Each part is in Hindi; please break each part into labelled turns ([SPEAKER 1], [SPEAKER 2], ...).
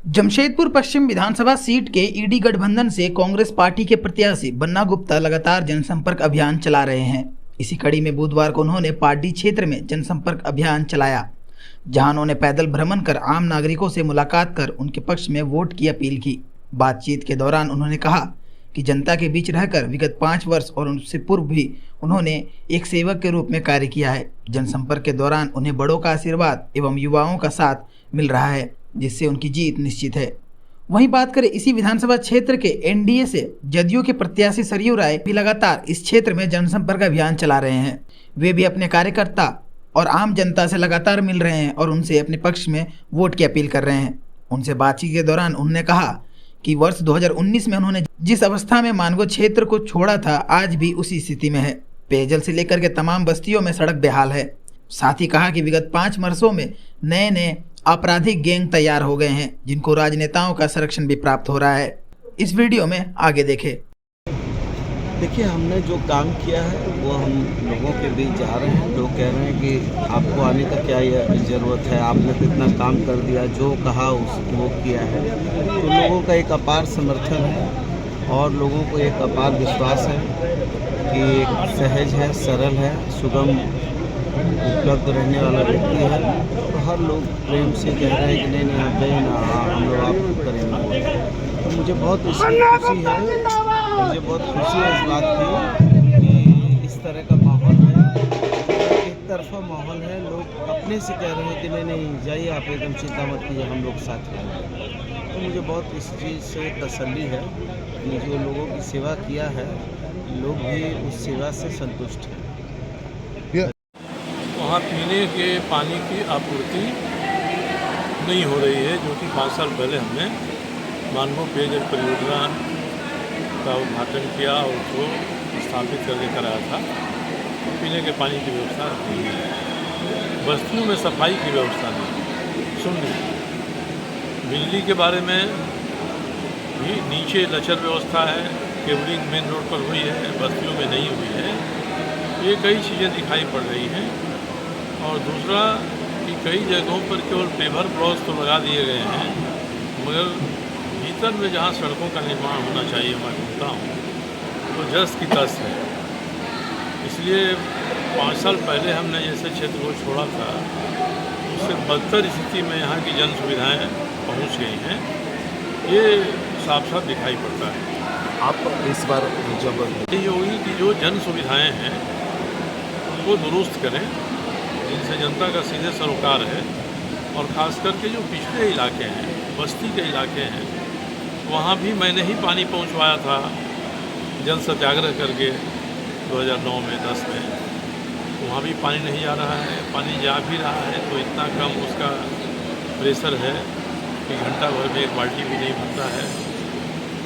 [SPEAKER 1] जमशेदपुर पश्चिम विधानसभा सीट के ईडी गठबंधन से कांग्रेस पार्टी के प्रत्याशी बन्ना गुप्ता लगातार जनसंपर्क अभियान चला रहे हैं। इसी कड़ी में बुधवार को उन्होंने पार्टी क्षेत्र में जनसंपर्क अभियान चलाया, जहां उन्होंने पैदल भ्रमण कर आम नागरिकों से मुलाकात कर उनके पक्ष में वोट की अपील की। बातचीत के दौरान उन्होंने कहा कि जनता के बीच रहकर विगत 5 वर्ष और उससे पूर्व भी उन्होंने एक सेवक के रूप में कार्य किया है। जनसंपर्क के दौरान उन्हें बड़ों का आशीर्वाद एवं युवाओं का साथ मिल रहा है, जिससे उनकी जीत निश्चित है। वहीं बात करें इसी विधानसभा क्षेत्र के एनडीए से जदयू के प्रत्याशी सरयू राय भी लगातार इस क्षेत्र में जनसंपर्क अभियान चला रहे हैं। वे भी अपने कार्यकर्ता और आम जनता से लगातार मिल रहे हैं और उनसे अपने पक्ष में वोट की अपील कर रहे हैं। उनसे बातचीत के दौरान उन्होंने कहा कि वर्ष 2019 में उन्होंने जिस अवस्था में मानगो क्षेत्र को छोड़ा था, आज भी उसी स्थिति में है। पेयजल से लेकर के तमाम बस्तियों में सड़क बेहाल है। साथ ही कहा कि विगत 5 वर्षों में नए नए आपराधिक गैंग तैयार हो गए हैं, जिनको राजनेताओं का संरक्षण भी प्राप्त हो रहा है। इस वीडियो में आगे देखें।
[SPEAKER 2] देखिए, हमने जो काम किया है वो हम लोगों के बीच जा रहे हैं। लोग कह रहे हैं कि आपको आने का क्या ज़रूरत है, आपने तो इतना काम कर दिया, जो कहा वो किया है। तो लोगों का एक अपार समर्थन है और लोगों को एक अपार विश्वास है कि एक सहज है, सरल है, सुगम उपलब्ध रहने वाला व्यक्ति है। तो हर लोग प्रेम से कह रहे हैं कि नहीं आप जाइए ना, हम लोग आपको करेंगे। तो मुझे बहुत इसकी खुशी है, मुझे बहुत खुशी है इस बात की कि इस तरह का माहौल है, एक तरफा माहौल है। लोग अपने से कह रहे हैं कि नहीं जाइए, आप एकदम चिंता मत कीजिए, हम लोग साथ रहेंगे। तो मुझे बहुत इस चीज़ से तसल्ली है कि जो लोगों की सेवा किया है, लोग भी उस सेवा से संतुष्ट हैं।
[SPEAKER 3] वहाँ पीने के पानी की आपूर्ति नहीं हो रही है, जो कि 5 साल पहले हमने मानगो पेयजल परियोजना का उद्घाटन किया और उसको स्थापित करके कराया था। पीने के पानी की व्यवस्था नहीं है, बस्तियों में सफाई की व्यवस्था नहीं, शून्य। बिजली के बारे में भी नीचे लचर व्यवस्था है, केबलिंग मेन रोड पर हुई है, बस्तियों में नहीं हुई है। ये कई चीज़ें दिखाई पड़ रही हैं। और दूसरा कि कई जगहों पर केवल पेवर ब्लॉक्स तो लगा दिए गए हैं, मगर भीतर में जहाँ सड़कों का निर्माण होना चाहिए, मैं घूमता हूँ तो जस की तस है। इसलिए 5 साल पहले हमने जैसे क्षेत्र को छोड़ा था, उससे बदतर स्थिति में यहाँ की जन सुविधाएँ पहुँच गई हैं। ये साफ साफ दिखाई पड़ता है।
[SPEAKER 2] आप इस बार जब
[SPEAKER 3] ये होगी कि जो जन सुविधाएँ हैं उनको दुरुस्त करें, जिनसे जनता का सीधे सरोकार है। और ख़ास करके जो पिछड़े इलाके हैं, बस्ती के इलाके हैं, वहाँ भी मैंने ही पानी पहुँचवाया था जल सत्याग्रह करके 2009 में 10 में। वहाँ भी पानी नहीं जा रहा है, पानी जा भी रहा है तो इतना कम उसका प्रेशर है कि घंटा भर में 1 बाल्टी भी नहीं भरता है।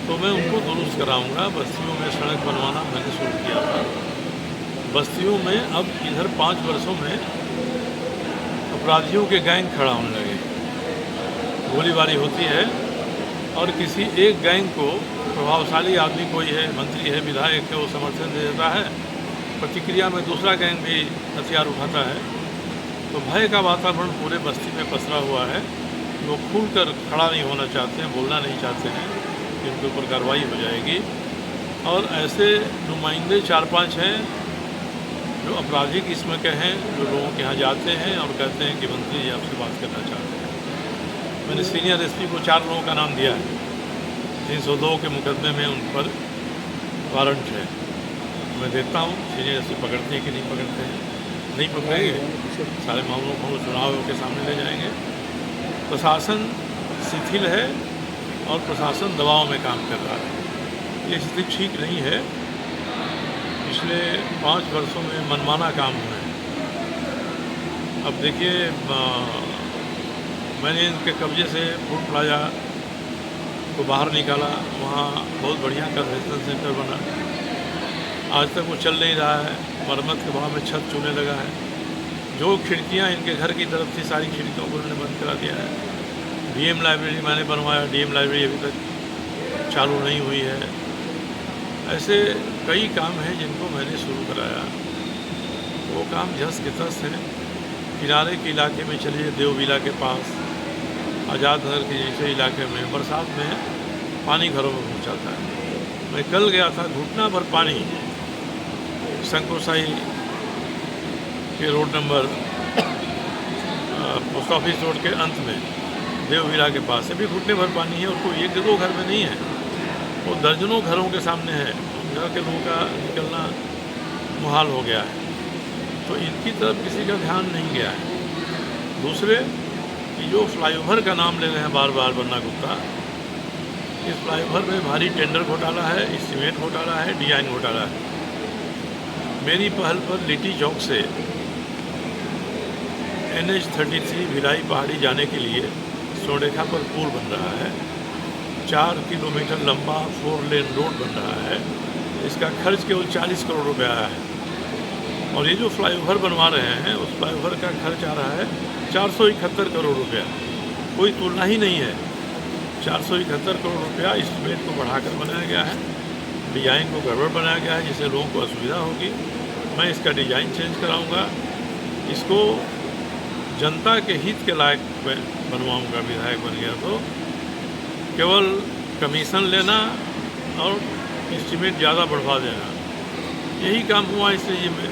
[SPEAKER 3] तो मैं उनको दुरुस्त कराऊँगा। बस्तियों में सड़क बनवाना मैंने शुरू किया था। बस्तियों में अब इधर 5 वर्षों में अपराधियों के गैंग खड़ा होने लगे। गोलीबारी होती है और किसी एक गैंग को प्रभावशाली आदमी कोई है, मंत्री है, विधायक है, वो समर्थन दे देता है, प्रतिक्रिया में दूसरा गैंग भी हथियार उठाता है। तो भय का वातावरण पूरे बस्ती में पसरा हुआ है। लोग खुलकर खड़ा नहीं होना चाहते हैं, बोलना नहीं चाहते हैं कि उनके ऊपर कार्रवाई हो जाएगी। और ऐसे नुमाइंदे 4-5 हैं जो आपराधिक किस्म के हैं, जो लोगों के यहाँ जाते हैं और कहते हैं कि मंत्री जी आपसे बात करना चाहते हैं। मैंने सीनियर एसपी को 4 लोगों का नाम दिया है। 302 के मुकदमे में उन पर वारंट है। मैं देखता हूँ सीनियर एसपी पकड़ते हैं कि नहीं पकड़ते हैं। नहीं पकड़ेंगे, सारे मामलों को चुनाव के सामने ले जाएंगे। प्रशासन शिथिल है और प्रशासन दबाव में काम कर रहा है। ये स्थिति ठीक नहीं है। पिछले 5 वर्षों में मनमाना काम हुए हैं। अब देखिए, मैंने इनके कब्जे से फूड प्लाजा को बाहर निकाला, वहाँ बहुत बढ़िया कन्वेंशन सेंटर बना। आज तक वो चल नहीं रहा है, मरम्मत के भाव में छत चूने लगा है। जो खिड़कियाँ इनके घर की तरफ थी, सारी खिड़कियों को उन्होंने बंद करा दिया है। डीएम लाइब्रेरी मैंने बनवाया, डीएम लाइब्रेरी अभी तक चालू नहीं हुई है। ऐसे कई काम हैं जिनको मैंने शुरू कराया। वो काम जस के तस हैं। किनारे के इलाके में चलिए, देवबिला के पास आज़ाद नगर के जैसे इलाके में बरसात में पानी घरों में घुस जाता है। मैं कल गया था, घुटना भर पानी शंकुरसाई के road number post office road के अंत में देववीरा के पास अभी घुटने भर पानी है और कोई एक दो घर में नहीं है, वो दर्जनों घरों के सामने है। घर के लोगों का निकलना मुहाल हो गया है, तो इनकी तरफ किसी का ध्यान नहीं गया है। दूसरे कि जो फ्लाईओवर का नाम ले रहे हैं बार बार बन्ना गुप्ता, इस फ्लाईओवर में भारी टेंडर घोटाला है, एस्टीमेट घोटाला है, डिजाइन घोटाला है। मेरी पहल पर लिट्टी चौक से NH-33 भिलाई पहाड़ी जाने के लिए सोनेखा पर पुल बन रहा है। 4 किलोमीटर लंबा 4 लेन रोड बन रहा है। इसका खर्च केवल 40 करोड़ रुपया है। और ये जो फ्लाईओवर बनवा रहे हैं उस फ्लाईओवर का खर्च आ रहा है 471 करोड़ रुपया। कोई तुलना ही नहीं है। 471 करोड़ रुपया एस्टीमेट को बढ़ाकर बनाया गया है, डिज़ाइन को गड़बड़ बनाया गया है, जिससे लोगों को असुविधा होगी। मैं इसका डिज़ाइन चेंज कराऊंगा, इसको जनता के हित के लायक बनवाऊंगा। विधायक बन गया तो केवल कमीशन लेना और एस्टीमेट ज़्यादा बढ़वा देना, यही काम हुआ इस रजीम में।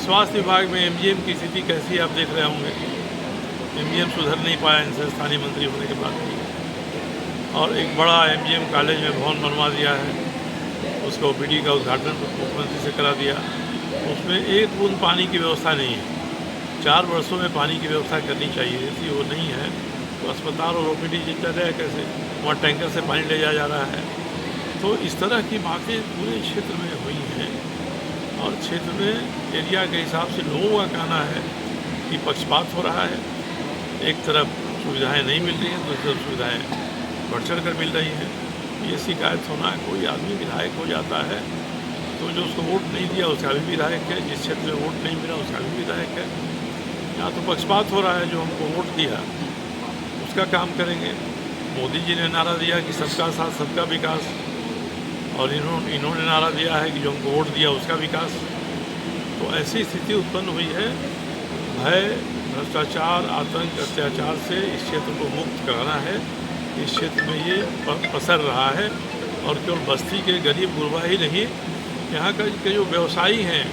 [SPEAKER 3] स्वास्थ्य विभाग में MGM की स्थिति कैसी आप देख रहे होंगे। MGM सुधर नहीं पाया इनसे स्थानीय मंत्री होने के बाद भी। और एक बड़ा MGM कॉलेज में भवन बनवा दिया है, उसका OPD का उद्घाटन मुख्यमंत्री से करा दिया। उसमें एक बूंद पानी की व्यवस्था नहीं है। 4 वर्षों में पानी की व्यवस्था करनी चाहिए थी, वो नहीं है। तो अस्पताल और OPD जितना रहे कैसे, वहाँ टैंकर से पानी ले जाया जा रहा है। तो इस तरह की बातें पूरे क्षेत्र में हुई हैं और क्षेत्र में एरिया के हिसाब से लोगों का कहना है कि पक्षपात हो रहा है। एक तरफ सुविधाएं नहीं मिल रही हैं, दूसरी तरफ सुविधाएं बढ़ चढ़ कर मिल रही हैं। ये शिकायत होना है। कोई आदमी विधायक हो जाता है तो जो उसको वोट नहीं दिया उसका भी विधायक है, जिस क्षेत्र में वोट नहीं मिला उसका भी विधायक है। यहाँ तो पक्षपात हो रहा है। जो हमको वोट दिया उसका काम करेंगे। मोदी जी ने नारा दिया कि सबका साथ सबका विकास, और इन्होंने नारा दिया है कि जो हमको वोट दिया उसका विकास। तो ऐसी स्थिति उत्पन्न हुई है। भय, भ्रष्टाचार, आतंक, अत्याचार से इस क्षेत्र को मुक्त कराना है। इस क्षेत्र में ये पसर रहा है और केवल बस्ती के गरीब गुरबा ही नहीं, यहाँ के जो व्यवसायी हैं,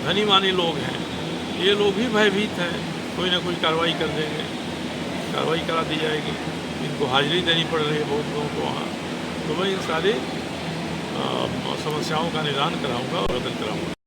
[SPEAKER 3] धनी मानी लोग हैं, ये लोग भी भयभीत हैं। कोई ना कोई कार्रवाई कर देंगे, कार्रवाई करा दी जाएगी। इनको हाजिरी देनी पड़ रही है बहुत लोगों को वहाँ। तो मैं इन सारी समस्याओं का निदान कराऊंगा और बदल कराऊंगा।